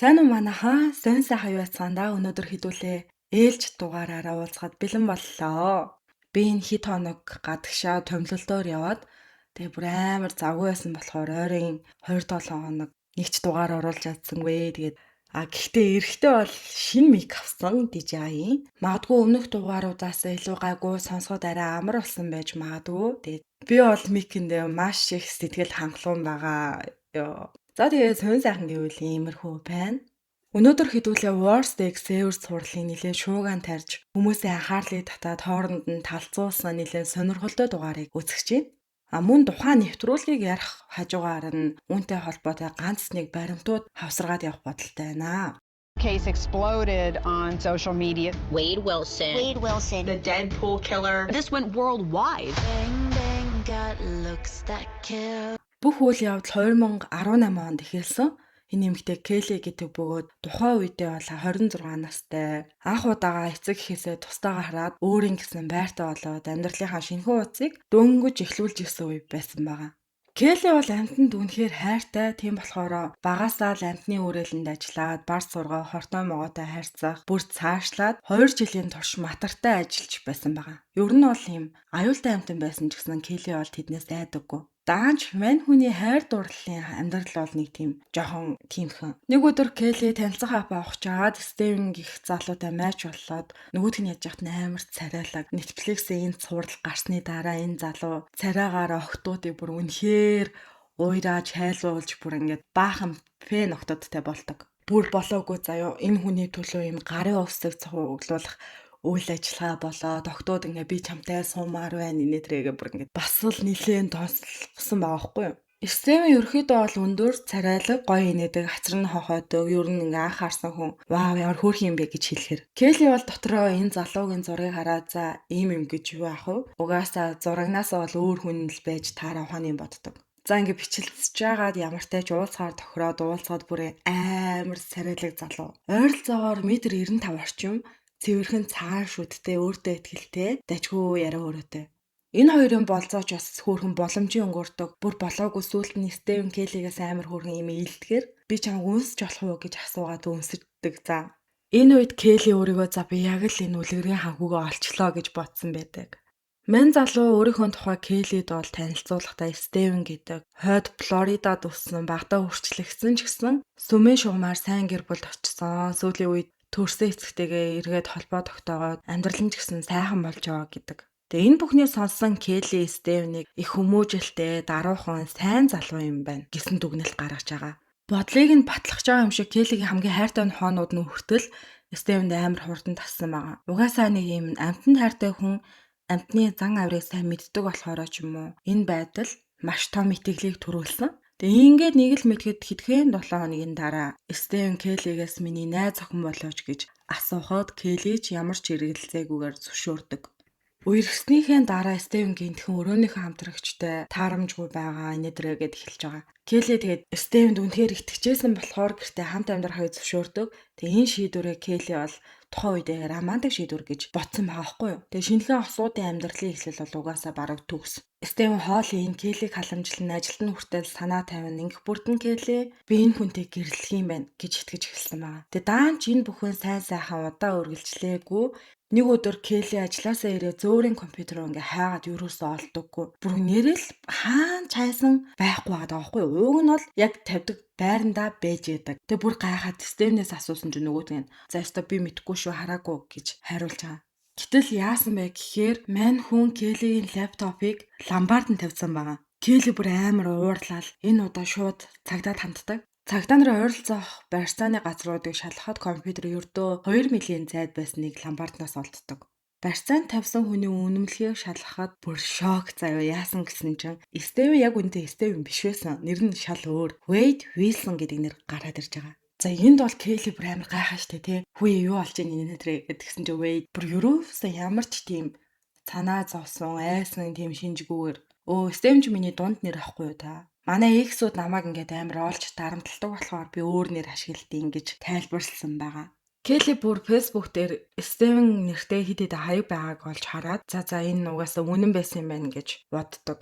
Сайн уу манайхаа? Сонь сайхан юу яцгаандаа өнөөдөр хэдүүлээ ээлж дугаараараа уулзахад бэлэн боллоо. Би энэ хэд хоног гадагшаа томилолтоор яваад тэгээ бүр амар завгүй байсан болохоор ойрын 2-7 хоног нэгч дугаар оруулж чадсангүй. Тэгээд гэхдээ эрэхтээ бол шинэ мик авсан DJI-ийн. Магадгүй өмнөх дугааруудаас илүү гайгүй сонсоход арай амар болсон байж магадгүй. Тэгээд би бол микэндээ маш их сэтгэл хангалуун байгаа. За тэгээ сонь сайхан гэвэл иймэрхүү байна. Өнөөдөр хэдүүлээ Worst Excel сурлын нэлээд шуугаан тарьж хүмүүсийн анхаарлыг татаад хооронд нь талцуулсан нэлээд сонирхолтой дугаарыг үзэж байна. Мөн тухайн нэвтрүүлгийг ярих хажуугаар нь үүнтэй холбоотой ганц нэг баримтууд хавсаргаад явах бодолтой байна. Case exploded on social media. Wade Wilson. The Deadpool killer. This went worldwide. Bang bang got looks that kill. Бүх үйл явдал 2018 онд эхэлсэн. Энэ эмэгтэй Келли гэдэг бөгөөд тухайн үедээ бол 26 настай. Анх удаага эцэг эхээсээ тустайгаа хараад өөрийн гэсэн байртай болоод амьдралынхаа шинэхэн утсыг дөнгөж эхлүүлж ирсэн үе байсан байгаа. Келли бол амьтанд үнэхээр хайртай, тийм болохоор багасаа л амьтны үрээлэнд ажиллаад, бар сургаа, хортой могоотой харьцах, бүр цаашлаад 2 жилийн турш матартай ажиллаж байсан байгаа. Ер нь бол ийм аюултай амьтан байсан ч гэсэн Келли бол тэднээс айдаггүй. Даанч мань хүний хайр дурлалын амьдрал бол нэг тийм жоохон тиймхэн. Нэг өдөр Келли танилцах апп авах чаад Стивен гих залуутай майч боллоод нөгөөх нь яж хат амар царайлаг. Netflix-ийн энэ цуврал гарсны дараа энэ залуу царайгаар охтуудыг бүр үнэхээр уйрааж хайлуулж бүр ингээд баахан фэн охтодтой болдог. Бүр болоогүй заяо энэ хүний төлөө юм гарын өвсөг цуглуулах үйл ажиллагаа болоод октод ингээ би чамтай суумаар байна инээдрэгээ бүр ингээ бас л нилээн тооцсон байгаа байхгүй юу. Стивен ерөөхдөө бол өндөр царайлаг гоё инээдэг хацар нь хохойдог ер нь ингээ анхаарсан хүн вау ямар хөөрхөн юм бэ гэж хэлэхэр Келли бол дотроо энэ залуугийн зургийг хараад за ийм юм гэж юу аах вэ? Угаасаа зурагнасаа бол өөр хүн л байж таараа ухааны боддог. За ингээ бичлэлцэж байгаад ямартай ч уулзахаар тохироод уулзаад бүр амар царайлаг залуу. Ойролцоогоор 1.95 м орчим цэвэрхэн цагаан шүдтэй өөртөө ихтэй дажгүй яриа өрөөтэй. Энэ хоёрын болцооч бас хөөрхөн боломжийн өнгөрдөг. Бүр болоогүй сүулт нь Стивен Келлигээс амар хөөрхөн юм ийдэлтгэр би чамд үнсэж болох уу гэж асуугаад үнсэждэг за. Энэ үед Келли өөрийгөө за би яг л энэ үлгэрийн ханхугаа олчлоо гэж бодсон байдаг. Мэн залуу өөрийнхөө тухай Келлид бол танилцуулахдаа Стивен гэдэг хойд Флоридад өссөн багтаа хүрчлэгсэн ч гэсэн сүмэн шугамар сайн гэр бүлд очсон. Сүүлийн үед төрсөн эцэгтэйгээ эргээд холбоо тогтоогоод амьдрал нь ч гэсэн сайхан болж байгаа гэдэг. Тэгээ энэ бүхний сонссон Келли Стивнийг их хүмүүжлтэй, даруухан, сайн залуу юм байна гэсэн дүгнэлт гаргаж байгаа. Бодлыг нь батлах байгаа юм шиг Келлигийн хамгийн хайртай хоонууд нь хүртэл Стивэнд амар хурдан тассан байгаа. Угаасаа нэг юм амьтанд хайртай хүн амьтны зан авирыг сайн мэддэг болохоор ч юм уу энэ байдал маш том итгэлийг төрүүлсэн. Тэгээ ингээд нэг л мэдгэд хэдхэн 7 хоногийн дараа Стивен Келлигээс миний найз охин болооч гэж асуухад Келли ч ямар ч эргэлзээгүйгээр зөвшөөрдөг. Үерхснийхээ дараа Стивен гинтхэн өрөөнийхөө хамтрагчтай таарамжгүй байгаа инээдрэгээд эхэлж байгаа. Келли тэгээд Стивенд үнэхээр итгэжсэн болохоор гэртээ хамт амьдрахыг зөвшөөрдөг. Тэгээ энэ шийдвэрээ Келли бол тухайн үед романтик шийдвэр гэж бодсон байгаа байхгүй юу. Тэгээ шинэхэн осуудын амьдралын эхлэл бол угаасаа бараг төгс. Стивен Холлийг Келлиг халамжлан ажилд нь хүртэл санаа тавина. Ингэх бүрдэн Келли би энэ хүнтэй гэрлэх юм байна гэж итгэж эхэлсэн байгаа. Тэгээ даанч энэ бүхэн сайн сайхан удаа үргэлжлээгүй. Нэг өдөр Келли ажилласаа ирээ зөөрийн компьютер руу ингээ хайгаад юуруусаа олдоггүй. Бүр нэрэл хаан чайсан байхгүй байгаа байхгүй юу? Уг нь бол яг тавьдаг байрандаа байж яадаг. Тэгээ бүр гайхаад Стивнээс асуусан чинь нөгөөд нь за ёстой би мэдэхгүй шүү хараагүй гэж хариулж байгаа. Гэтэл яасан бэ гэхээр мань хүн Келлигийн лаптопыг ламбард нь тавьсан байгаа. Келли бүр амар уурлал энэ удаа шууд цагдаад ханддаг. Цагдаа нарын ойролцоох барьцааны газруудыг шалгахад компьютер ердөө 2 милийн зайд байсныг ламбарднаас олддог. Барьцаанд тавьсан хүний үнэмлэхийг шалгахад бүр шок заяа яасан гэсэн чинь Стивен яг үнэндээ Стивен биш байсан. Нэр нь шал өөр. Wade Wilson гэдэг нэр гараад ирж байгаа. За энд бол Келли бүр амар гайхаа штэ тий. Хүү юу болж ийн нэрээ гэдгсэн чинь Wade бүр ерөөсөө ямар ч тийм санаа зовсон, айсан тийм шинжгүүгээр Стивен ч миний дунд нэр ахгүй юу та. Манай эксүүд намайг ингээд амар олж дарамталдаг болохоор би өөр нэр ашигладаг гэж тайлбарлсан байгаа. Келли бүр Facebook дээр Стивен нэртэй хэд хаяг байгааг олж хараад за энэ угаасаа үнэн байсан юм байна гэж боддог.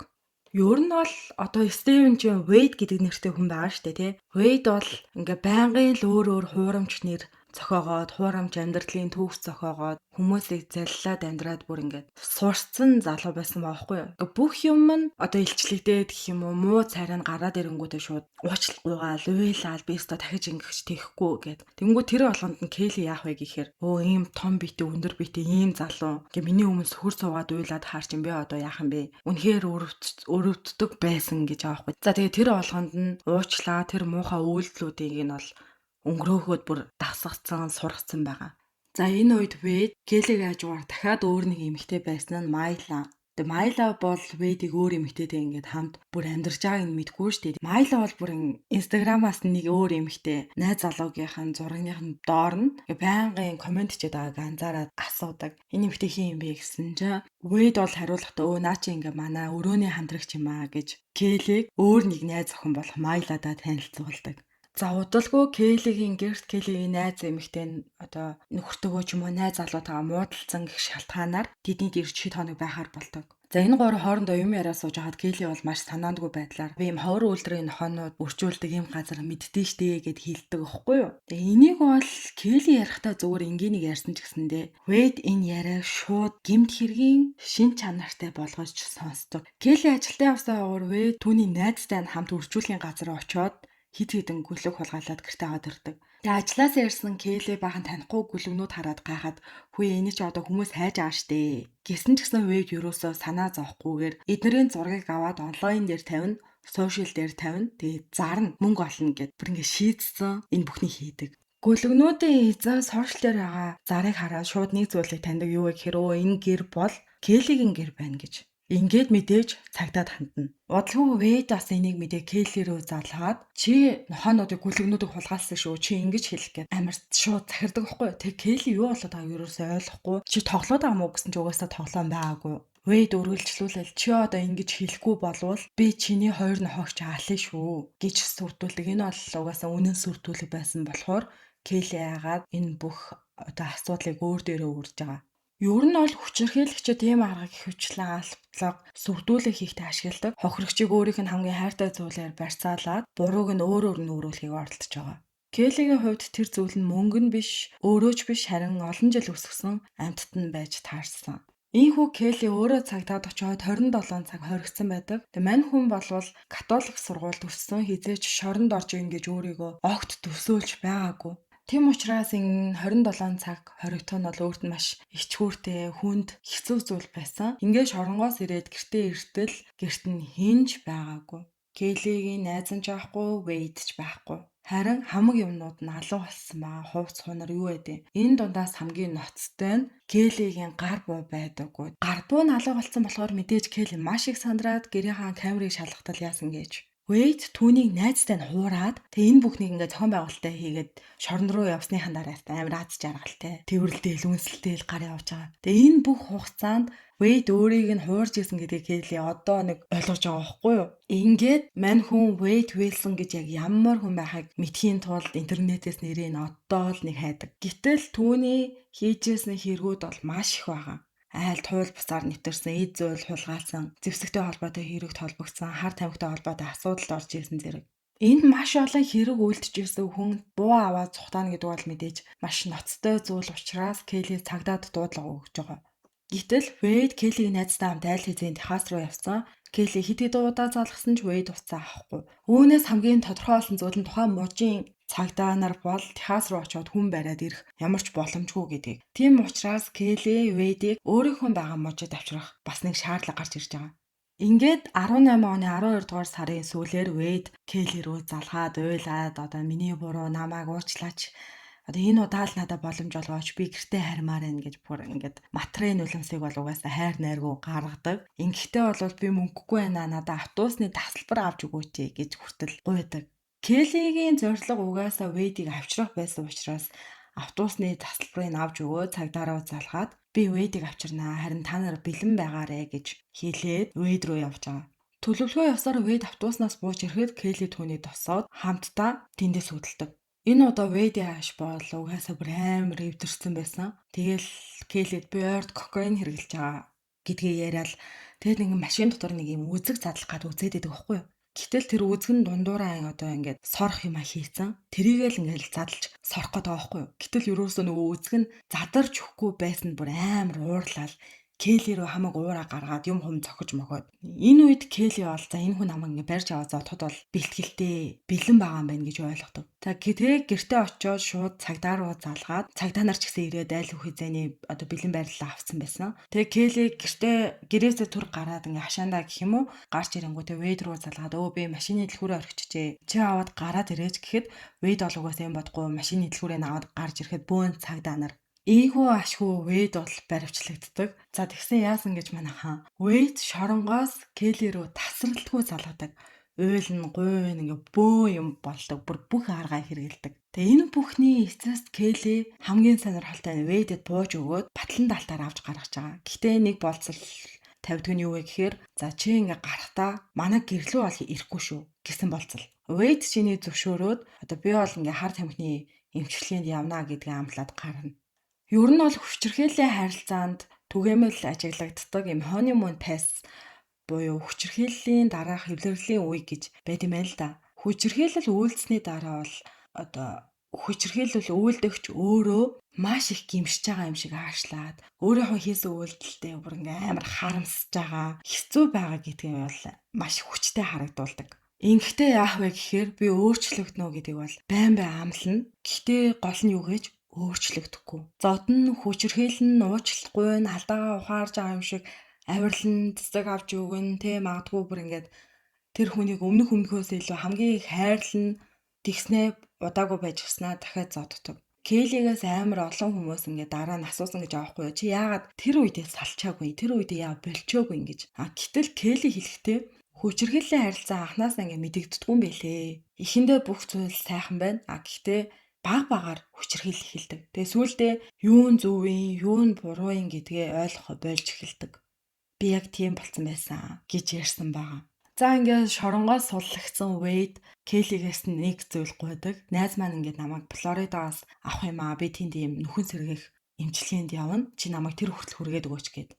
Ер нь бол одоо Стивен чинь Wade гэдэг нэртэй хүн байгаа штэ тий. Wade бол ингээ байнгын л өөр хуурамч нэр зохиогоод, хуурамч амьдралын төгс зохиогоод хүмүүсийг заллаад амьдраад бүр ингээд сурцсан залуу байсан баахгүй юу. Ингээ бүх юм нь одоо илчлэгдээд гэх юм уу муу царай гараад ирэнгүүтээ шууд уучлалгүйгаал, уйлаал би өстө дахиж ингэх тийхгүй гэд. Тэнгүү тэр болгонд нь Келли яах вэ гэхээр ийм том битээ, өндөр битээ ийм залуу ингээ миний өмнө хөр суугаад уйлаад хаарч юм бэ одоо яах юм бэ? Үнэхээр өрөвддөг байсан гэж аахгүй. За тэгээ тэр болгонд нь уучлаа тэр муухай үйлдэлүүдийг нь бол өнгөрөөхөд бүр дасгацсан, сургацсан байгаа. За энэ үед Wade Келлиг хажуугаар дахиад өөр нэг эмэгтэй байсан нь Майла. Тэгээ Майла бол Wade-ийг өөр эмэгтэйтэй ингээд хамт бүр амьдарч байгааг нь мэдгүй шүү дээ. Майла бол бүр Instagram-аас нэг өөр эмэгтэй найз залуугийнхэн зурагныхын доор нь байнгын комент хийдэг байгааг анзаараад асуудаг. Энэ эмэгтэй хин юм бэ гэсэн чинь Wade бол хариулахдаа наа чи ингээ манай өрөөний хамтрагч юм аа гэж Келлиг өөр нэг найз охин болох Майладаа танилцуулдаг. За удалгүй Келлигийн гэрт Келлигийн найз эмэгтэй нь одоо нөхөртөөгөө ч юм уу найз залуутайгаа муудалцсан гэх шалтгаанаар тэдний дэр чид хоног байхаар болдог. За энэ гурав хоорондоо юм яриа сууж хагаад Келли бол маш санаандгүй байдлаар би юм ховор үйлдвэрийн нохоонууд өрчүүлдэг юм газар мэддээ штэ гэд хэлдэг аахгүй юу. Тэгээ энийг бол Келли ярихтаа зүгээр энгийнийг ярьсан ч гэсэндээ Wade энэ яриаг шууд гэмт хэргийн шин чанартай болгож сонсдог. Келли ажилдаа явсаа уур Wade түүний найзтай хамт өрчүүлгийн газар очиод хит хитэн гүлэг хулгайлаад гэртээ аваад ирдэг. Тэгээ ажлаас ирсэн Келли бахан танихгүй гүлгнүүд хараад гайхаад хүү энэ ч одоо хүмүүс хайж байгаа штэ. Гэсэн ч гэсэн Wade юусоо санаа зовхгүйгээр эднэрийн зургийг аваад онлайн дээр тавина, сошиал дээр тавина. Тэгээ зарна, мөнгө олно гэд бүр ингэ шийдсэн энэ бүхнийг хийдэг. Гүлгнүүдийн эзэн сошиал дээр байгаа зарыг хараад шууд нэг зүйлийг таньдаг юу вэ гэхээр энэ гэр бол Келлигийн гэр байна гэж. Ингээд мэдээж цагдаад хандна. Удалгүй Wade бас энийг мэдээ Келли рүү залгаад чи нохоонуудыг гүлгнүүдийг хулгайлсан шүү. Чи ингэж хэлэх гээд амар шууд захирдаг байхгүй. Тэг Келли юу болоод байгааг юусоо ойлгохгүй. Чи тоглоод байгаа мó гэсэн чи угаасаа тоглоом байгаагүй. Wade үргэлжлүүлэл чи одоо ингэж хэлэхгүй болвол би чиний хоёр нохоогч аална шүү гэж сүрдүүлдэг. Энэ бол угаасаа үнэн сүрдүүлэг байсан болохоор Келли яагаад энэ бүх одоо асуудлыг өөр дээрээ өөрж байгаа. Ер нь бол хүчирхийлэгчид ийм аргыг хөвчлэн алтлаг сүрдүүлэг хийхдээ ашигладаг. Хохирогчийг өөрийнх нь хамгийн хайртай зүйлээр барьцаалаад бурууг нь өөрөөр нь өөрүүлэхийг оролдож байгаа. Келлигийн хувьд тэр зүйл нь мөнгө нь биш, өөрөө ч биш харин олон жил өсгсөн амьтад нь байж таарсан. Ийхүү Келли өөрөө цагдаад очоод 27 цаг хоригдсан байдаг. Тэгээ мань хүн болвол католик сургуульд өссөн хизээч шоронд орж ийн гэж өөрийгөө огт төсөөлж байгаагүй. Тэм учраас энэ 27 цаг хоригдох нь бол өөрт нь маш ичгүүртэй, хүнд, хэцүү зүйл байсан. Ингээд шоронгоос ирээд гэртээ иртэл гэрт нь хинж байгаагүй. Келлигийн найз нь ч байхгүй, Wade ч байхгүй. Харин хамаг юмнууд нь алуу болсон байгаа. Хувц хунар юу вэ? Энэ дундаас хамгийн ноцтой нь Келлигийн гар буу байдаггүй. Гар буу нь алуу болсон болохоор мэдээж Келли маш их сандраад гэрийнхаа камерыг шалгахтал яасан гэж. Wade түүнийг найзтай нь хуураад тэгээ энэ бүхнийг ингээд зохион байгуулалтаа хийгээд шорон руу явсныхан дараа амар аз жаргалтай. Тэрвэрлдэл үнсэлтэл гар явж байгаа. Тэгээ энэ бүх хугацаанд Wade өөрийг нь хуурж исэн гэдгийг Келли одоо нэг ойлгож байгаа байхгүй юу? Ингээд мань хүн Wade Wilson гэж яг ямар хүн байхыг мэдхийн тулд интернетээс нэрийг одоо л нэг хайдаг. Гэтэл түүний хийжсэн хэрэгүүд бол маш их байгаа. Айлд хууль бусаар нэвтэрсэн, эд зүйл хулгайлсан, зэвсэгтэй холбоотой хэрэгт холбогдсон, хар тамхитай холбоотой асуудалд орж исэн зэрэг. Энд маш олон хэрэг үйлдэж исэн хүн буу аваад цухтаана гэдэг бол мэдээж маш ноцтой зүйл учраас Келли цагдаад дуудлага өгч байгаа. Гэтэл Wade Келлигийн найзтай хамт айл хэзээ Техас руу явсан. Келли хэд хэдэн удаа залгсан ч Wade уцаа авахгүй. Үүнээс хамгийн тодорхой болсон зүйл нь тухайн мужийн цагдаа нар бол Техас руу очиод хүн бариад ирэх ямар ч боломжгүй гэдгийг. Тийм учраас Келли Wade-ийг өөрийнхөө байгаа мужид авчрах бас нэг шаардлага гарч ирж байгаа. Ингээд 18 оны 12 дугаар сарын сүүлээр Wade Келли рүү залгаад уйлаад одоо миний буруу намайг уучлаач. Одоо энэ удаа л надад боломж олгооч би гэртээ хармаар байна гэж бүр ингээд матрын нулимсыг бол угаасаа хайр найргүй гаргадаг. Ингэхдээ бол би мөнгөгүй байна надад автобусны тасалбар авч өгөөч гэж хүртэл гуйдаг. Келлигийн зорилго угаасаа Wade-ийг авчрах байсан учраас автобусны тасалбарыг авч өгөө цагдаараа залгаад би Wade-ийг авчирнаа харин та нар бэлэн байгаарэ гэж хэлээд Wade руу явж байгаа. Төлөвлөгөө явсаар Wade автобуснаас бууж ирэхэд Келли түүнийг тосоод хамтдаа тэндээс хөдөлдөг. Энэ удаа Wade-ийн ааш бол угаасаа бүр амар эвдэрсэн байсан. Тэгэл Келлид би ойрд кокаин хэрэглэж байгаа гэдгээ яриад Тэгээд нэг машин дотор нэг юм үзэг задлах гад үзээд байдаг байхгүй юу? Гэтэл тэр үзэг нь дундуураа одоо ингээд сорох юм хийцэн. Тэрийгэл ингээд задлж сорох гэдэг байхгүй юу? Гэтэл ерөөсөө нөгөө үзэг нь задарч өгөхгүй байсан бүр амар уурлал. Келли рүү хамаг уураа гаргаад юм хум цохиж могоод. Энэ үед Келли бол за энэ хүн намайг ингээд барьж аваад зодоход бол бэлтгэлтэй бэлэн байгаа юм байна гэж ойлгодог. За тэгээд гэртээ очиод шууд цагдаа руу залгаад цагдаа нар ч гэсэн ирээд айл хүзээний одоо бэлэн байрлал авсан байсан. Тэгээд Келли гэрээсээ түр гараад ингээд хашаандаа гэх юм уу гарч ирэнгүүтээ Вэйд руу залгаад өө би машины дэлгүүрээ орхичжээ. Чи аваад гараад ирээч гэхэд Вэйд бол угаасаа юм бодохгүй машины дэлгүүрээ аваад гарч ирэхэд бөөн цагдаа нар ийхүү ашгүй Вэйд бол баривчлагддаг. За тэгсэн яасан гэж манайхан. Вэйд шоронгоос Келли рүү тасралтгүй залгадаг. Уйл нь гуйн ингээ бөө юм болдог. Бүр бүх аргаа хэрэгэлдэг. Тэгээ энэ бүхний эцэст Келли хамгийн сонирхолтой нь Вэйдэд бууж өгөөд батлан даалтаар авч гаргаж байгаа. Гэхдээ нэг болцол тавьдаг нь юу вэ гэхээр за чи ингээ гарахтаа манай гэрлүү бол ирэхгүй шүү гэсэн болцол. Вэйд чиний зөвшөөрөөд одоо би бол ингээ хар тамхины эмчилгээнд явна гэдгээ амлаад гарна. Ер нь бол хүчирхээлийн харилцаанд түгээмэл ажиглагддаг юм honeymoon phase буюу хүчирхийллийн дараах эвлэрлийн үе гэж байт юм байна л да. Хүчирхийлэл үйлдсэний дараа бол одоо хүчирхийлэл үйлдэгч өөрөө маш их гимшиж байгаа юм шиг аашлаад өөрийнхөө хийсэн үйлдэлтэй бүр ингээм амар харамсаж байгаа, хэцүү байгаа гэдгийг бол маш хүчтэй харагдуулдаг. Ингэхдээ яах вэ гэхээр би өөрчлөгднө гэдгийг бол байн амлана. Гэхдээ гол нь юу гэж өөрчлөгдөхгүй. Зодон хүчирхийлэн уучлахгүй нь алдаагаа ухаарж байгаа юм шиг авирлан цэцэг авч өгөн тэ магадгүй бүр ингээд тэр хүнийг өмнөхөөс илүү хамгийн их хайрлан тэгснээ удаагүй байж гиснаа дахиад зоддог. Келлигээс амар олон хүмүүс ингээд дараа нь асуусан гэж аахгүй юу? Чи яагаад тэр үедээ салчаагүй? Тэр үедээ яа болчоогүй ингэж. Гэтэл Келли хэлэхдээ хүчирхийллийн харилцаа анханасаа ингээд мэдэгддэггүй юм байлээ. Эхэндээ бүх зүйл сайхан байна. Гэхдээ баг хүчирхийлэл эхэлдэг. Тэгээ сүүлдээ юу нь зөв юм, юу нь буруу юм гэдгээ ойлгох болж эхэлдэг. Би яг тийм болсон байсан гэж ярьсан байгаа. За ингээд шоронгоос суллагдсан Вэйд Келлигээс нэг зүйл гуйдаг. Найз маань ингээд намайг Флоридаас авах юм аа. Би тэнд ийм нүхэн сэргээх эмчилгээнд явна. Чи намайг тэр хүртэл хүргээд өгөөч гэд.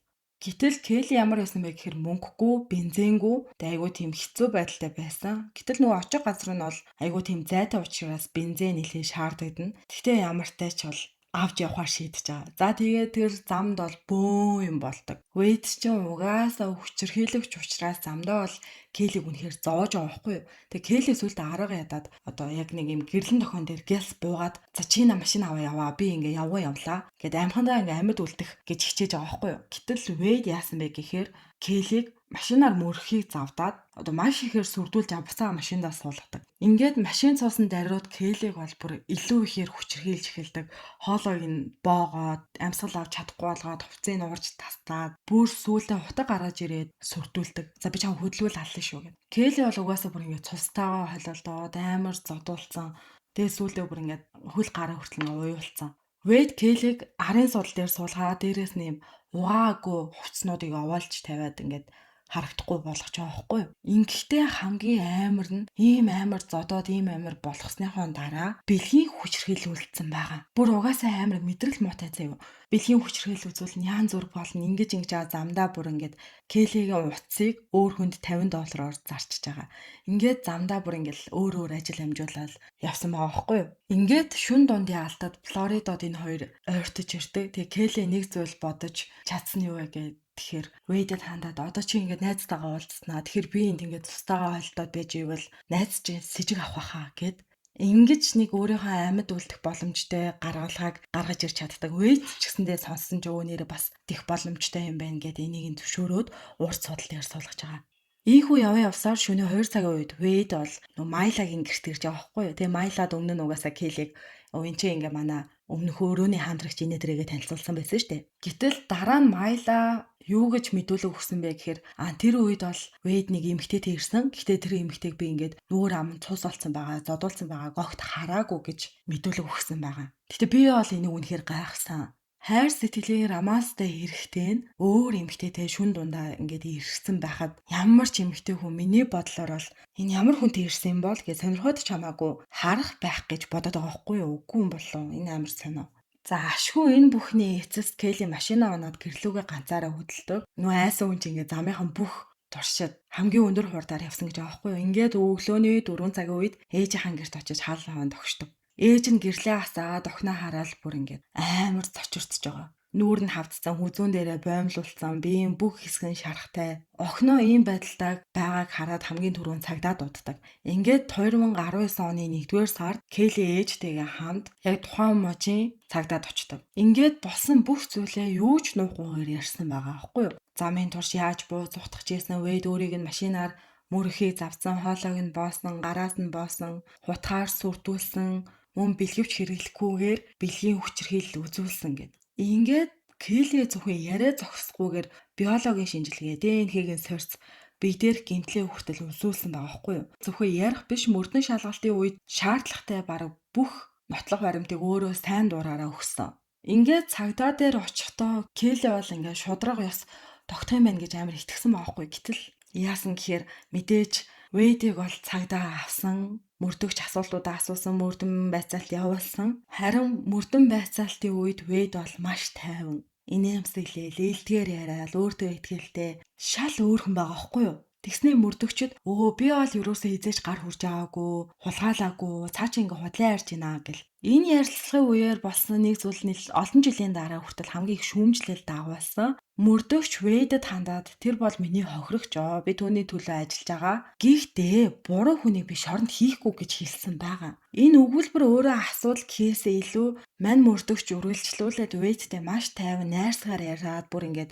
Гэтэл Келли ямар байсан бэ гэхээр мөнгөгүй, бензингүй, айгүй тийм хэцүү байдалтай байсан. Гэтэл нөгөө очих газар нь бол айгүй тийм зайтай учраас бензин нэлээд шаарддаг. Гэхдээ ямар тач бол авч явахаар шийдэж байгаа. За тэгээд тэр замд бол бөө юм болдог. Вэйд ч угаасаа хүчирхийлэгч учраас замдаа бол Келлиг үнэхээр зоож байгаа байхгүй юу. Тэгээ Келли сүлдө арга ядаад одоо яг нэг юм гэрлэн тохион дээр гялс буугаад за чи на машин аваа яваа би ингээ явлаа гэд амхандаа ингээ амьд үлдэх гэж хичээж байгаа байхгүй юу. Гэтэл Вэйд яасан бэ гэхээр Келлиг машинаар мөрөхийг завдаад одоо маш ихээр сүрдүүлж авцаа машиндаа суулгадаг. Ингээд машин цуусан даруйд Келлиг бол бүр илүү ихээр хүчирхийлж эхэлдэг. Хоолойг нь боогоод, амьсгал авч чадахгүй болгоод, хувцсыг нь уурж тастаад, бүр сүүлдээ хутаг гаргаж ирээд сүрдүүлдэг. За би чам хөдөлгөөл аллаа шүү гэд. Келли бол угаасаа бүр ингээд цустайгаа холиолдоод амар зодуулсан. Тэгээ сүүлдээ бүр ингээд хөл гараа хүртэл уйуулсан. Вэйд Келлиг арын судал дээр суулгаад дээрээс нь юм угаагүй хувцснуудыг овоолж тавиад ингээд харагдахгүй болгож байгаа байхгүй юу. Ингэхдээ хамгийн амар нь ийм амар зодоод ийм амар болгосныхоо дараа бэлгийн хүчирхийлүүлсэн байгаа. Бүр угаасаа амар мэдрэл муутай заяа. Бэлгийн хүчирхийлэл үзүүл нь яан зүрх болно ингэж байгаа замдаа бүр ингээд Келлигийн утсыг өөр хүнд $50 зарчиж байгаа. Ингээд замдаа бүр ингээд өөр ажил амжуулаад явсан байгаа байхгүй юу. Ингээд шүн дундын алдад Флоридод энэ хоёр ойртож ирдэг. Тэгээ Келли нэг зүйл бодож чадсан юу вэ гэд тэгэхээр Вэйдэд хандаад одоо чи ингээд найзтайгаа уулзснаа. Тэгэхээр би энд ингээд цустайгаа холдоод байж ивэл найз чинь сэжиг авах хаа гэд ингэж нэг өөрийнхөө амьд үлдэх боломжтой гаргалгааг гаргаж ирч чаддаг. Вэйд ч гэсэндээ сонссон ч өө нэрээ бас тех боломжтой юм байна гэд энийг зөвшөөрөөд урт судал дээр суулгаж байгаа. Ийхүү явсаар шөнө 2 цагийн үед Вэйд бол Майлагийн гэрт ирж байгаа байхгүй юу. Тэгээ Майлад өмнө нь угаасаа Келлиг энэ чи ингээ манай өмнөх өрөөний хамтрагч инээдрэгээ танилцуулсан байсан шүү дээ. Гэтэл дараа нь Майла юу гэж мэдүүлэг өгсөн бэ гэхээр тэр үед бол Вэйд нэг эмэгтэйтэй ирсэн. Гэхдээ тэр эмэгтэйг би ингээд нүүр ам цус олцсон байгаа, зодуулсан байгаа, гогт хараагүй гэж мэдүүлэг өгсөн байгаа. Гэтэ би бол энийг үнэхээр гайхсан. Хайр сэтгэлийн романстай хэрэгтэй нь өөр эмэгтэйтэй шүн дундаа ингээд ирсэн байхад ямар ч эмэгтэй хүн миний бодлоор бол энэ ямар хүнтэй ирсэн юм бол гэж сонирхоод ч хамаагүй харах байх гэж бодоод байгаа байхгүй юу? Үгүй юм болов. Энэ амар сонио. За ашгүй энэ бүхний эцэст Келли машинаа унаад гэрлүүгээ ганцаараа хөдөлдөг. Нөө айсан хүн чинь ингээ замынхан бүх туршид хамгийн өндөр хурдаар явсан гэж байгаа байхгүй юу. Ингээд өглөөний 4 цагийн үед ээжийнхэн гэрт очиж хаалгаа тогшдог. Ээж нь гэрлээ асаад охиноо хараад бүр ингээд амар цочирцож байгаа. Нүүр нь хавцсан, хүзүүн дээрээ боомлуулсан, биеийн бүх хэсэг нь шарахтай. Охиноо ийм байдалтай байгааг хараад хамгийн түрүүнд цагдаа дууддаг. Ингээд 2019 оны 1-р сард Келли ээжтэйгээ хамт яг тухайн мужийн цагдаад очдог. Ингээд болсон бүх зүйлээ юу ч нуугүйгээр ярьсан байгаа аахгүй юу. Замын турш яаж бууз зутгах гэсэн Вэйд өөрийг нь машинаар мөрөхийг завцсан, хоолойг нь боосон, гараас нь боосон, хутгаар сүрдүүлсэн, мөн бэлгэвч хэрэглэхгүйгээр бэлгийн хүчирхийлэл үзүүлсэн гэд. Ингээд Келли зөвхөн яриа зогсохгүйгээр биологийн шинжилгээ ДНХ-г нь сорьц бие дээрх гэмтлээ хүртэл үзүүлсэн байгаа байхгүй юу. Зөвхөн ярих биш мөрдөн шалгалтын үед шаардлагатай бараг бүх нотлох баримтыг өөрөө сайн дуураараа өгсөн. Ингээд цагдаа дээр очихдоо Келли бол ингээд шудраг ёс тогтох юм байна гэж амар итгэсэн байгаа байхгүй. Гэтэл яасан гэхээр мэдээж Вэйдийг бол цагдаа авсан, мөрдөгч асуултуудаа асуусан, мөрдөн байцаалт явуулсан. Харин мөрдөн байцаалтын үед Вэйд бол маш тайван, инээмсэглээ, лээлтгээр яриад өөртөө итгэлтэй шал өөр хүн байгаа байхгүй юу? Тэгснээ мөрдөгчд би бол юусоо хизээж гар хурж аваагүй, хулгаалаагүй, цааш ингээ худлаа ярьж байна гэл. Энэ ярилцлагын үеэр болсон нэг зүйл олон жилийн дараа хүртэл хамгийн их шүүмжлэл дагуулсан. Мөрдөгч Вэйдэд хандаад тэр бол миний хохирогч би түүний төлөө ажиллаж байгаа. Гэхдээ буруу хүнийг би шоронд хийхгүй гэж хэлсэн байгаа. Энэ өгүүлбэр өөрөө асуудал гэхээсээ илүү мань мөрдөгч үргэлжлүүлээд Вэйдтэй маш тайван найрсгаар яриад бүр ингээд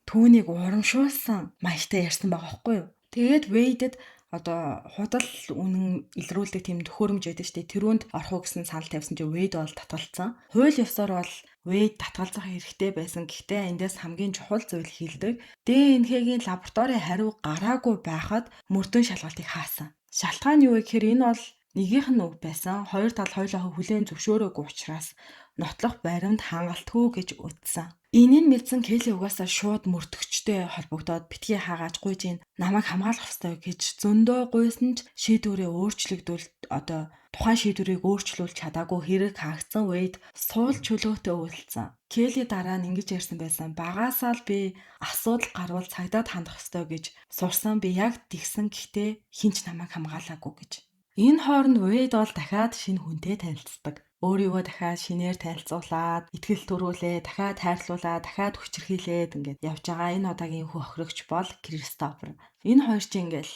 түүнийг урамшуулсан маягтай ярьсан байгаа байхгүй юу. Тэгээд Вэйдэд худал үнэн илрүүлдэг тийм төхөөрөмж байдаг шүү дээ. Тэрүүнд орох уу гэсэн санал тавьсан чинь Вэйд бол татгалцсан. Хууль ёсоор бол Вэйд татгалзах хэрэгтэй байсан. Гэхдээ эндээс хамгийн чухал зүйл хэлдэг. ДНХ-гийн лабораторийн хариу гараагүй байхад мөрдөн шалгалтыг хаасан. Шалтгаан юу вэ гэхээр энэ бол нэгийнх нь үг байсан. Хоёр тал хоёулаа хүлээн зөвшөөрөөгүй учраас нотлох баримт хангалтгүй гэж үздсэн. Энийг мэдсэн Келли угаасаа шууд мөрдөгчтэй холбогдоод битгий хаагааж гуйж ийн намайг хамгаалах ёстой гэж зөндөө гуйсан ч шийдвэрээ өөрчлөгдүүлэлт тухайн шийдвэрийг өөрчлүүлж чадаагүй хэрэг хаагдсан Вэйд суул чөлөөтэй үйлдсэн. Келли дараа нь ингэж ярьсан байсан. Багаасаа л би асуудал гарвал цагдаад хандах ёстой гэж сурсан. Би яг тэгсэн гэхдээ хинч намайг хамгаалаагүй гэж. Энэ хооронд Вэйд бол дахиад шинэ хүнтэй танилцдаг. Өөрийгөө дахиад шинээр танилцуулаад, итгэл төрүүлээ, дахиад хайрлуулаад, дахиад хүчирхийлээд ингээд явж байгаа. Энэ удаагийн хохирогч бол Кристофер. Энэ хоёр чинь ингээл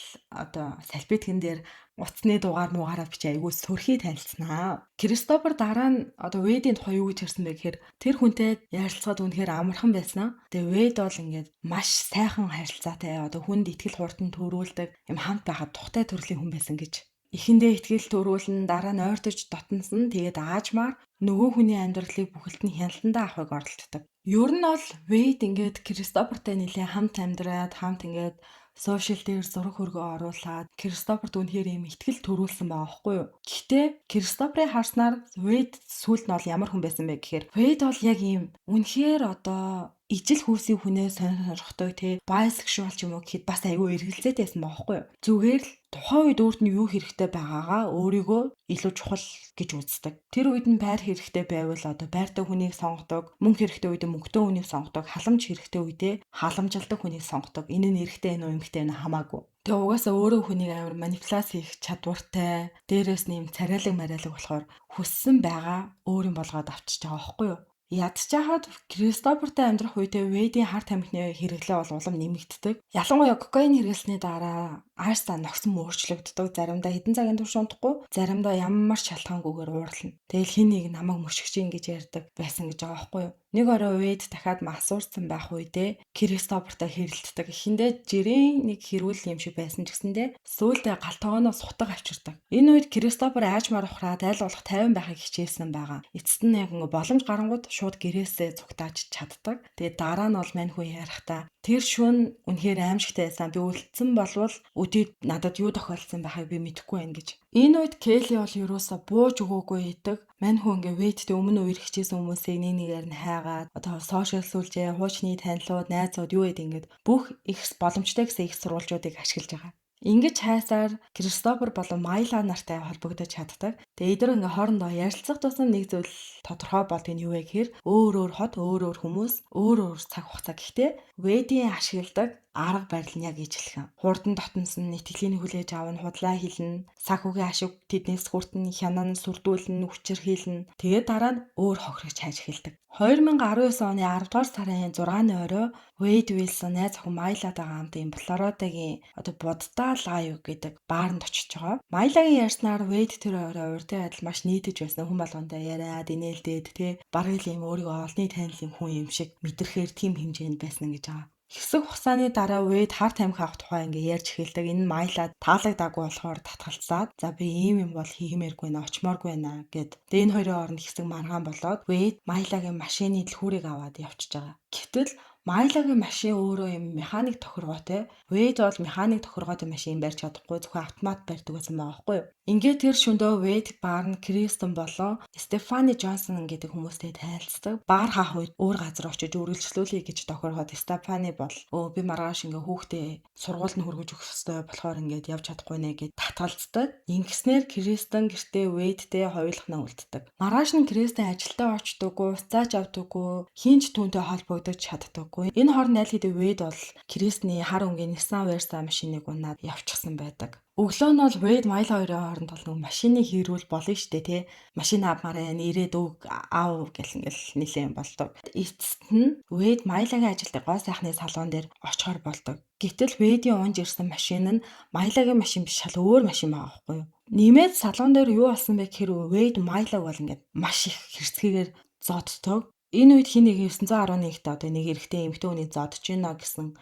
салбитгэн дээр утасны дугаар муугаараа бичээ айгүй сөрхий танилцсанаа. Кристофер дараа нь Вэйдийн тухай юу гэж хэлсэн бэ гэхээр тэр хүнтэй ярилцахад үнэхээр амархан байсан. Тэгээ Вэйд бол ингээд маш сайхан харилцаатай, хүнд итгэл хурдан төрүүлдэг, юм хамт байхад тухтай төрлийн хүн байсан гэж. Эхэндээ итгэл төрүүлэн дараа нь ойртож дотносон. Тэгээд аажмаар нөгөө хүний амьдралыг бүхэлд нь хяналтандаа авахыг оролддог. Ер нь бол Вэйд ингээд Кристофертэй нэлээ хамт амьдраад хамт ингээд сошиал дээр зураг хөргөө оруулаад Кристоферт үнэхээр юм итгэл төрүүлсэн байгаа байхгүй юу. Гэхдээ Кристоферыг харснаар Вэйд сүүлд нь бол ямар хүн байсан бэ гэхээр Вэйд бол яг ийм үнэхээр ижил хүүсийн хүнээ сонирхдаг байсексуал ч юм уу гэхэд бас айгүй эргэлзээтэй байсан байгаа байхгүй юу. Зүгээр л тухайн үед өөрт нь юу хэрэгтэй байгаагаа өөрийгөө илүү чухал гэж үздэг. Тэр үед нь байр хэрэгтэй байвал байртай хүнийг сонгодог, мөнгө хэрэгтэй үед мөнгөтэй хүнийг сонгодог, халамж хэрэгтэй үедээ халамжилдаг хүнийг сонгодог. Энэ нь эрэгтэй нь эмэгтэй нь хамаагүй. Тэгээ угаасаа өөрөө хүнийг амар манипуляц хийх чадвартай, дээрээс нь юм царайлаг мариалаг болохоор хүссэн байгаа өөрийн болгоод авчиж байгаа байхгүй юу. Ядчихад Кристофертэй амьдрах үедээ Вэйдийн харт тамхины хэрэглээ бол улам нэмэгддэг. Ялангуяа кокаин хэрэглэсний дараа ааштай ногсон өөрчлөгддөг. Заримдаа хэдэн цагийн турш унтахгүй, заримдаа ямар шалтгаангүйгээр уурлана. Тэгэл хин нэг намайг мөшгөж ийн гэж ярьдаг байсан гэж байгаа байхгүй юу. Нэг орой Вэйд дахиад масуурсан байх үедээ Кристофертэй хэрэлддэг. Эхэндээ жирийн нэг хэрүүл юм шиг байсан ч гэсэндээ сүүлдээ галтгооноос сутаг авчирдаг. Энэ үед Кристофер аажмаар ухраад айл болох 50 байхыг хичээсэн байгаа. Эцэст нь яг боломж гарангууд шууд гэрээсээ цугтааж чаддаг. Тэгээд дараа нь бол мань хүн ярихдаа тэр шүн үнэхээр аимшигтай байсан. Би үлдсэн болвол өдөрт надад юу тохиолдсон байхыг би мэдэхгүй байна гэж. Энэ үед Келли бол юусаа бууж өгөөгүй идэг. Мань хүн ингээ Вэйдтэй өмнө үер хичээсэн хүмүүсийг нэгээр нь хайгаад сошиал сүлжээ, хуучны танилуд, найзууд юу гэдэг ингээд бүх их боломжтой гэсэн их сурвалжуудыг ашиглаж байгаа. Ингэж хайсаар Кристофер болон Майла нартай холбогдож чаддаг. Тэгээ эдгээр ингээ хоорондоо ярилцах тусам нэг зүйл тодорхой болдгийг нь юу вэ гэхээр өөр хот, өөр хүмүүс, өөр цаг хугацаа. Гэхдээ Вэдийн ашигладаг арга барил нь яг ижлэхэн. Хурдан дотнос нь итгэлийн хүлээж авна, худлаа хэлнэ, санхүүгийн ашиг тэднээс хүртэн, хянан сүрдүүлнэ, хүчээр хийлнэ. Тэгээд дараа нь өөр хохирогч хайж эхэлдэг. 2019 оны 10 дугаар сарын 6-ны орой Wade Wilson найз охин Майладайгаа хамт ийм Флоридагийн Будда Лайв гэдэг баарнд очиж байгаа. Майлагийн ярьснаар Wade тэр орой урдын адил маш нийтэж байсан хүн болгонтой яриад инээлдээд бараг л ийм өөрийгөө олонний танил хүн юм шиг мэдрэхээр тийм хэмжээнд байсан гэж байгаа. Хэсэг хугацааны дараа Wade хар тамхи авах тухай ингээ ярьж эхэлдэг. Энэ Майлад таалагдаагүй болохоор татгалцаад за би ийм юм бол хиймээргүй нэ очмооргүй нэ гэд. Энэ хоёрын хооронд хэсэг маргаан болоод Wade Майлагийн машины дэлгүүрийг аваад явчихж байгаа. Гэтэл Майлагийн машин өөрөө юм механик тохиргоотой. Wade бол механик тохиргоотой машин барьж чадахгүй зөвхөн автомат барьдаг гэсэн байгаа байхгүй юу? Ингээд тэр шөндөө Wade баар нь Кристен болон Стефани Джонсон гэдэг хүмүүстэй танилцдаг. Баар хаах үед өөр газар очиж үргэлжлүүлэе гэж тохироход Стефани бол би маргааш ингээ хүүхдээ сургуульд нь хүргэж өгөх ёстой болохоор ингээд явж чадахгүй нэ гэж татгалздаг. Ингэснээр Кристен гэртээ Wade-тэй хоёулахнаа үлддэг. Маргааш нь Кристен ажилдаа очдоггүй, уцааж авдаггүй, хинч түүнтэй холбогдож чаддаггүй. Энэ хооронд аль хэдийн Wade бол Кристний хар өнгийн Nissan Versa машиныг унаад явчихсан байдаг. Өглөө нь бол Wade Майла хоёрын хооронд бол нэг машины хийрүүл болно штэ тий. Машин авмаараа ирээд өг аав гэл ингээл нилээн болдог. Эцэст нь Wade Майлагийн ажилтны гоо сайхны салон дээр очихоор болдог. Гэтэл Wade-ийн унж ирсэн машин нь Майлагийн машин биш шал өөр машин байгаа байхгүй юу? Нэмээд салон дээр юу болсон бэ гэхээр Wade Майлаг бол ингээд маш их хэрцгийгээр зодтог. Энэ үед хин нэг 911-т нэг эрэгтэй эмэгтэй хүний зодж гинэ гэсэн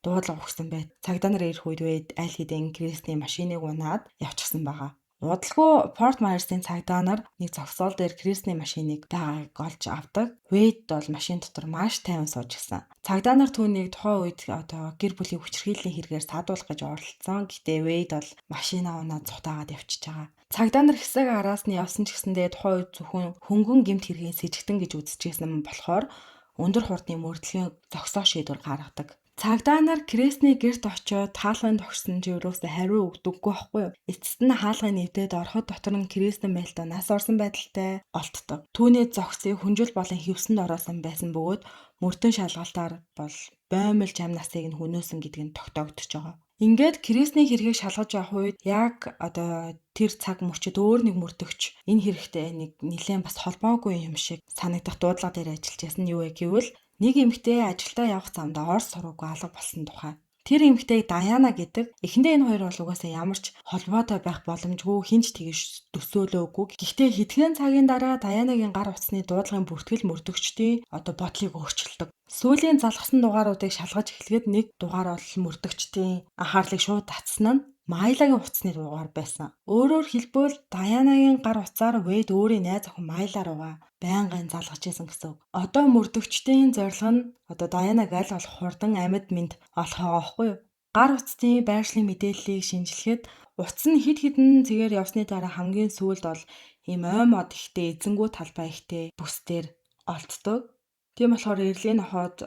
дуудлага өгсөн байт. Цагдаа нар ирэх үед Wade аль хэдийн Кристний машиныг унаад явчихсан байгаа. Удалгүй Форт Майерсын цагдаа нар нэг зогсоол дээр Кристний машиныг дааг олж авдаг. Wade бол машин дотор маш тайван сууж гисэн. Цагдаа нар түүнийг тухайн үед гэр бүлийн хүчирхийллийн хэрэгээр садуулах гэж оролцсон. Гэтэ Wade бол машинаа унаад цутаагаад явчихж байгаа. Цагдаа нар хэсэг араас нь явсан ч гэсэндээ тухайн үед зөвхөн хөнгөн гэмт хэргийн сэжигтэн гэж үзчихсэн болохоор өндөр хурдны мөрдлөгийн зогсоо шийдвэр гаргадаг. Цагдаа нар Кристний гэрт очиод хаалганд тогсон ч юусоо хариу өгдөггүй байхгүй юу? Эцэст нь хаалгын нэвдээд ороход дотор нь Кристен байлтаа нас орсон байдалтай олддог. Түүний зогсыг хүнжил болон хевсэнд ороосон байсан бөгөөд мөрдөн шалгалтаар бол боомлж ам насыг нь хөнөөсөн гэдэг нь тогтоогдож байгаа. Ингээд Кристний хэргийг шалгаж явах үед яг тэр цаг мөчид өөр нэг мөрдөгч энэ хэрэгтэй нэг нэлээд бас холбоогүй юм шиг санагдах дуудлага дээр ажиллаж байсан нь юу вэ гэвэл нэг эмэгтэй ажилдаа явах замдаа орс суруугүй алга болсон тухай. Тэр эмэгтэйг Даяна гэдэг. Эхэндээ энэ хоёр бол угаасаа ямар ч холбоотой байх боломжгүй хинч тэгж төсөөлөөгүй. Гэхдээ хэдхэн цагийн дараа Даянагийн гар утасны дуудлагын бүртгэл мөрдөгчдийн бодлыг өөрчилдөг. Сүүлийн залгасан дугааруудыг шалгаж эхлэхэд нэг дугаар бол мөрдөгчдийн анхаарлыг шууд татсан нь Майлагийн утасны дугаар байсан. Өөрөөр хэлбэл Даянагийн гар утсаар Wade өөрийн найз охин Майла руугаа байнгын залгаж исэн гэсэн үг. Одоо мөрдөгчдийн зорилго нь Даянаг аль болох хурдан амьд мэд олох байгаа байхгүй юу? Гар утасны байршлын мэдээллийг шинжилэхэд утас нь хэд хэдэн цэгээр явсны дараа хамгийн сүүлд бол ийм ой мод ихтэй эзэнгүү талбай ихтэй бүсдэр олддог. Тийм болохоор эрлийн нохоод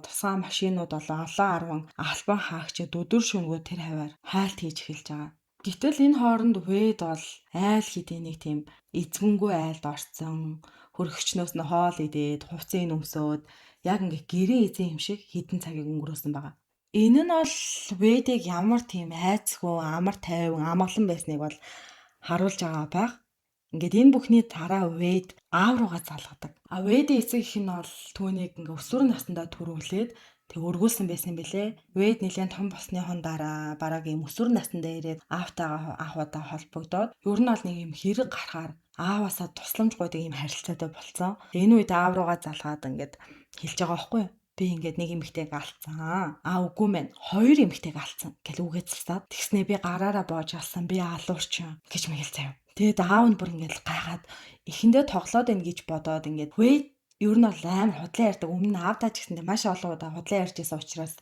тусгай машинууд болон олон 10 албан хаагч өдөр шөнөгүй тэр хаваар хайлт хийж эхэлж байгаа. Гэтэл энэ хооронд Wade бол айл хэдийн нэг тийм эзгэнгүй айлд орцсон, хөргөгчнөөс нь хоол идээд, хувцсыг өмсөөд яг ингээ гэрээ эзэн юм шиг хэдэн цагийг өнгөрөөсөн байгаа. Энэ нь бол Wade-ийг ямар тийм айцгүй, амар тайван, амгалан байсныг бол харуулж байгаа байх. Ингээд энэ бүхний дараа Wade аав руугаа залгадаг. Wade-ийн эцэг эх нь бол түүнийг ингээ өсвөр насндаа төрүүлээд тэг өргүүлсэн байсан бэлээ. Wade нэлээд том болсны дараа бараг ийм өсвөр насндаа ирээд аавтайгаа анхудаа холбогдоод ер нь бол нэг юм хэрэг гарахаар ааваасаа тусламж гуйдаг ийм харилцаатай болцсон. Энэ үед аав руугаа залгаад ингээд хэлж байгаа байхгүй юу? Би ингээд нэг эмэгтэйг алдсан. Үгүй мэн. 2 эмэгтэйг алдсан гэж үгээцэлсаад тэгснээ би гараараа боож алсан. Би алуурч гэж мэгэл заяа. Тэгээд аав нь бүр ингээд гайхаад эхэндээ тоглоод байна гэж бодоод ингээд Wade ер нь бол амар худлаа ярьдаг. Өмнө нь аавтаа ч гэсэндээ маш олон удаа худлаа ярьж байсан учраас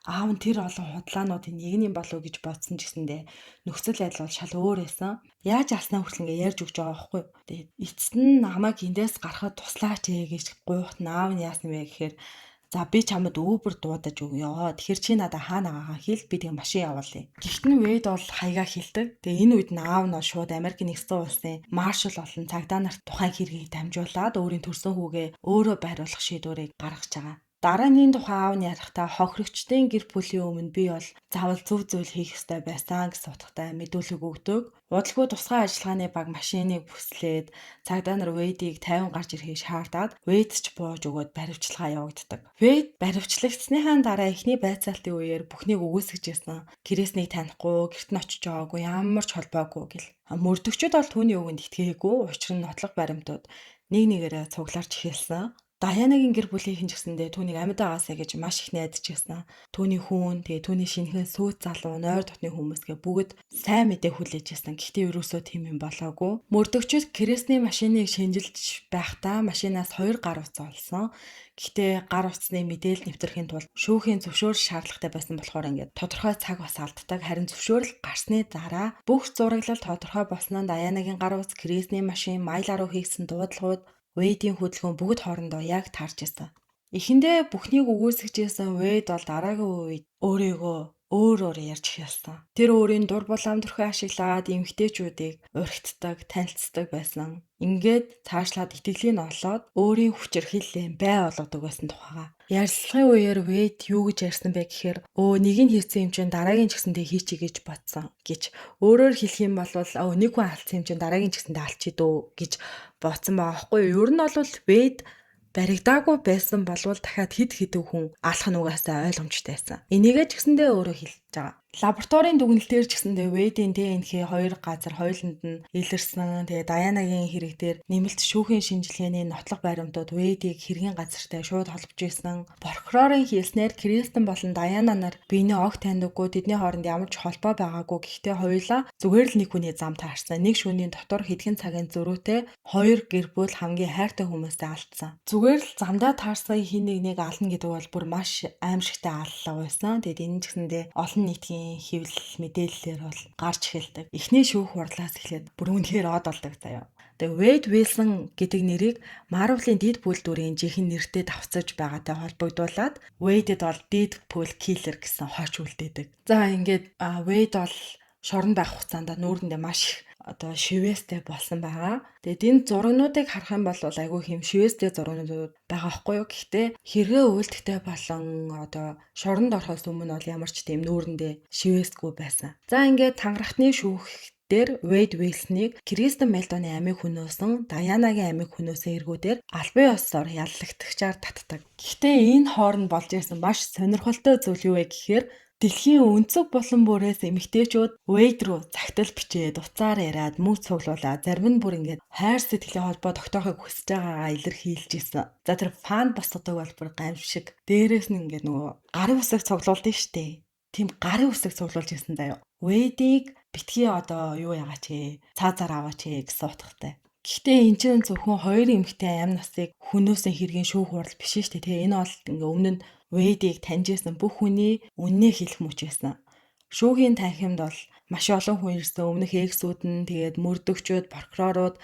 аав нь тэр олон худлаануудын нэг нь болов гэж бодсон ч гэсэндээ нөхцөл байдал бол шал өөр байсан. Яаж алснаа хүртэл ингээд ярьж өгч байгаа байхгүй. Тэгээд эцэст нь намайг эндээс гарахад туслаач гэж гуйхт нь аав нь яасан бэ гэхээр За би чамд Uber дуудаж өгье. Тэгэхээр чи надад хаана байгаагаа хэл, би тэгээ машин явуулъя. Гэхдээ Вэйд бол хаягаа хэлдэг. Тэгээ энэ үед нь аав нь шууд Америкийн нэгдсэн улсын маршал болон цагдаа нарт тухайн хэргийг дамжуулаад өөрийн төрсөн хүүгээ өөрөө байруулах шийдвэрийг гаргаж байгаа. Дараагийн тухайн аав нь ярихдаа хохирогчдын гэр бүлийн өмнө би бол заавал зөв зүйл хийх ёстой байсан гэсэн утгатай мэдүүлэг өгдөг. Удалгүй тусгай ажиллагааны баг машиныг бүслээд цагдаа нар Вэйдийг 50 гарч ирэхийг шаардаад Вэйд ч бууж өгөөд баривчлага явагддаг. Вэйд баривчлагдсныхаа дараа эхний байцаалтын үеэр бүхнийг үгүйсгэжсэн. Гэрээснийг танихгүй, гэрт нь очиж байгаагүй, ямар ч холбоогүй гэл. Мөрдөгчд бол түүний үгэнд итгээгүй. Учир нь нотлох баримтууд нэг нэгээрээ цугларч эхэлсэн. Даянагийн гэр бүлийнхэн ч гэсэндээ түүнийг амьд байгаасаа гэж маш их найдаж байсан. Түүний хүн, тэгээ түүний шинхэн сүйт залуу, нойр дотны хүмүүсгээ бүгд сайн мэдээ хүлээж байсан. Гэхдээ ерөөсөө тийм юм болоогүй. Мөрдөгчд Кресний машиныг шинжилж байхдаа машинаас 2 гар утас олсон. Гэхдээ гар утасны мэдээлэл нэвтрэхийн тулд шүүхийн зөвшөөрөл шаардлагатай байсан болохоор ингээд тодорхой цаг бас алддаг. Харин зөвшөөрөл гарсны дараа бүх зураглал тодорхой болсноо Даянагийн гар утас, Кресний машин, Майла руу хийгсэн дуудлагууд Вэйдийн хөдөлгөөн бүгд хоорондоо яг таарч байсан. Эхэндээ бүхнийг үгүйсгэжсэн Вэйд бол дараагийн үед өөрийгөө өөр ярьж эхэлсэн. Тэр өөрийн дур булаам төрхөө ашиглаад эмэгтэйчүүдийг урагтдаг, танилцдаг байсан. Ингээд цаашлаад итгэлийн олоод өөрийн хүчээр хиллээ бай болгодог байсан тухайга. Ярилцлагын үеэр Вэйд юу гэж ярьсан бэ гэхээр нэг нь хийсэн юм чинь дараагийн ч гэсэндээ хийчихье гэж бодсон гэж. Өөрөөр хэлэх юм бол нэг хүн алдсан юм чинь дараагийн ч гэсэндээ алдчих дөө гэж бодсон байгаа байхгүй юу? Ер нь бол Вэйд баригдаагүй байсан болвол дахиад хэд хэдэн хүн алах нь угаасаа ойлгомжтой байсан. Энийгээ ч гэсэндээ өөрөө хэлж байгаа. Лабораторийн дүгнэлтээр ч гэсэндээ Вэйдийн ДНХ 2 газар хоёуланд нь илэрсэн. Тэгээ Даянагийн хэрэг дээр нэмэлт шүүхийн шинжилгээний нотлох баримтууд Вэйдийг хэргийн газартай шууд холбож исэн. Прокурорын хэлснээр Кристен болон Даяна нар биенээ огт таньдаггүй, тэдний хооронд ямар ч холбоо байгаагүй. Гэхдээ хоёулаа зүгээр л нэг хүний зам таарсан. Нэг шөнийн дотор хэдхэн цагийн зөрүүтэй 2 гэр бүл хамгийн хайртай хүмүүстэй алдсан. Зүгээр л замдаа таарсан хин нэг ална гэдэг бол бүр маш аимшигтай аллаа байсан. Тэгээд энэ ч гэсэндээ олон нийтийн хэвлэл мэдээллээр бол гарч эхэлдэг. Эхний шүүх хурлаас эхлээд бүр үнэхээр од болдог заяа. Тэгээ Вэйд Вилсон гэдэг нэрийг Marvel-ийн Deadpool дүрийн жинхэнэ нэртэй давцаж байгаатай холбогдуулаад Вэйдэд бол Deadpool Killer гэсэн хооч үлдээдэг. За ингээд Вэйд бол шоронд байх хугацаанд нүүрэндээ маш шивэстэй болсон байгаа. Тэгээд энэ зурагнуудыг харах юм бол айгүй хэм шивэстэй зурагнууд байгаа байхгүй юу? Гэхдээ хэрэгээ үйлдэхтэй болон шоронд орохоос өмнө бол ямар ч тийм нүүрэндээ шивэсгүй байсан. За ингээд тангарахны шүүх дээр Вэйд Вилсоныг Кристен Мелдоны амийг хөнөөсөн, Даянагийн амийг хөнөөсөн эргүүдээр албан ёсоор яллагтагчаар татдаг. Гэхдээ энэ хооронд болж ирсэн маш сонирхолтой зүйл юу вэ гэхээр дэлхийн өнцөг булан бүрээс эмэгтэйчүүд Вэйд руу цагтл бичээд уцаар яриад мөнгө цуглуулаад зарим нь бүр ингээд хайр сэтгэлийн холбоо тогтоохыг хүсэж байгаагаа илэрхийлж исэн. За тэр фан босгодог бол бүр гамшиг. Дээрээс нь ингээд нөгөө гарын үсэг цуглуулдаг штэ. Тийм гарын үсэг цуглуулж исэн заяа. Вэйдийг битгий юу яагаач цаазаар аваач гэсэн утгатай. Гэхдээ эн чинь зөвхөн 2 эмэгтэй амь насыг хөнөөсөн хэргийн шүүх хурал биш шүү дээ. Тэгээ энэ бол ингээ өмнө нь Вэйдийг таньжсэн бүх хүний үннээ хэлэх мөч байсан. Шүүхийн танхимд бол маш олон хүн ирсэн. Өмнөх эксүүд нь тэгээд мөрдөгчүүд, прокурорууд,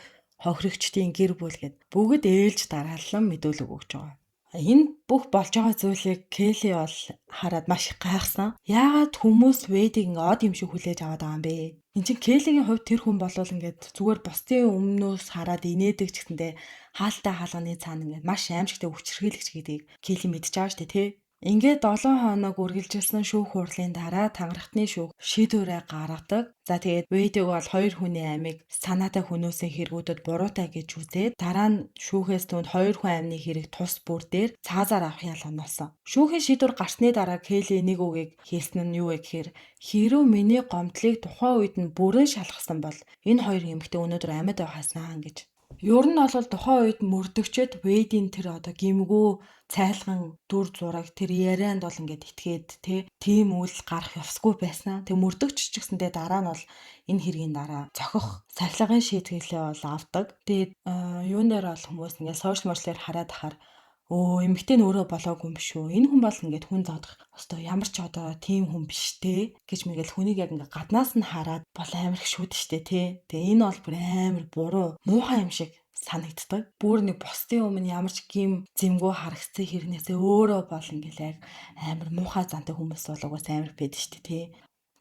хохирогчдын гэр бүл гэд бүгд ээлж дараалан мэдүүлэг өгч байгаа. Энэ бүх болж байгаа зүйлийг Келли бол хараад маш их гайхсан. Яагаад хүмүүс Вэйдийг ингээ од юм шиг хүлээж аваад байгаа юм бэ? Энд чинь Келлигийн хувьд тэр хүн болвол ингээд зүгээр бусдын өмнөөс хараад инээдэг ч гэсэндээ хаалтай хаалганы цаана ингээд маш аимшигтай хүчрхийлэгч гэдгийг Келли мэдчихэж байгаа шүү дээ, тий. Ингээд 7 хоног үргэлжилсэн шүүх хурлын дараа тангарахны шүүх шийдвэрээ гаргадаг. За тэгээд Вэйдэг бол 2 хүний амийг санаатай хөнөөсөн хэрэгүүдэд буруутай гэж үзээд дараа нь шүүхээс түнд 2 хүн амны хэрэг тус бүр дээр цаазаар авах ял оноолсон. Шүүхийн шийдвэр гарсны дараа Келли нэг үгийг хэлсэн нь юу вэ гэхээр хэрв миний гомдлыг тухайн үед нь бүрэн шалгасан бол энэ 2 эмэгтэй өнөөдөр амьд байгаасаа гэж. Ер нь бол тухайн үед мөрдөгчд Вэйдийн тэр гимгүү цайлган дүр зураг тэр ярианд бол ингээд итгээд тийм үйл гарах ёсгүй байсан. Тэг мөрдөгч ч гэсэндээ дараа нь бол энэ хэргийн дараа цохих сахилгын шийтгэлээ бол авдаг. Тэгээд юун дээр бол хүмүүс ингээд сошиал медиалэр хараад ахаар эмэгтэй нь өөрөө болоогүй юм шүү. Энэ хүн бол ингээд хүн зодох ямар ч тийм хүн биш те гэж мэгэл хүнийг яг ингээд гаднаас нь хараад бол амар их шүүд штэ те. Тэгээ энэ бол бүр амар буруу муухай юм шиг санагддаг. Бүр нэг бусдын өмнө ямар ч гим зэмгүй харагдсан хэрнээсээ өөрөө бол ингээл яг амар муухай зантай хүмүүс бол угаасаа амар байдаг шүү дээ тий.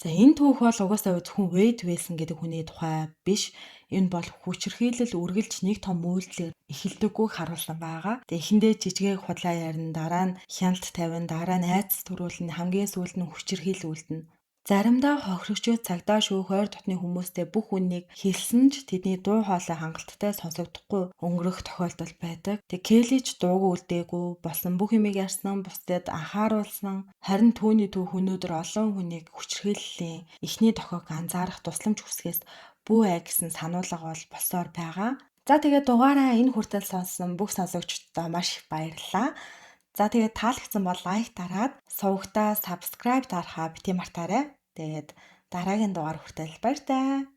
За энэ түүх бол угаасаа зөвхөн Wade Wilson гэдэг хүний тухай биш. Энэ бол хүчирхийлэл үргэлж нэг том үйлдэлээр эхэлдэггүйг харуулсан байгаа. Тэгээ эхэндээ жижигээг худлаа ярина, дараа нь хяналт тавина, дараа нь айцс төрүүлнэ, хамгийн сүүлд нь хүчирхийлүүлнэ. Заримдаа хохирогчид цагдаа шүүх ойр дотны хүмүүстэй бүх үннийг хэлсэн ч тэдний дуу хоолой хангалттай сонсогдохгүй өнгөрөх тохиолдол байдаг. Тэг Келли ч дууг үлдээгүй, болсон бүх юмыг ярьсан, бусдад анхааруулсан. Харин түүний түүх өнөөдөр олон хүнийг хүчирхийллийн эхний тохиог анзаарах тусламж хүсгээс бүү гэсэн сануулга бол болсоор байгаа. За тэгээд дугаараа энэ хүртэл сонссон бүх сонсогчдод маш их баярлалаа. За тэгээд таалагдсан бол лайк дараад сувгтаа subscribe дарахаа бити мартаарай. Тэгээд дараагийн дугаар хүртэл баяр таа.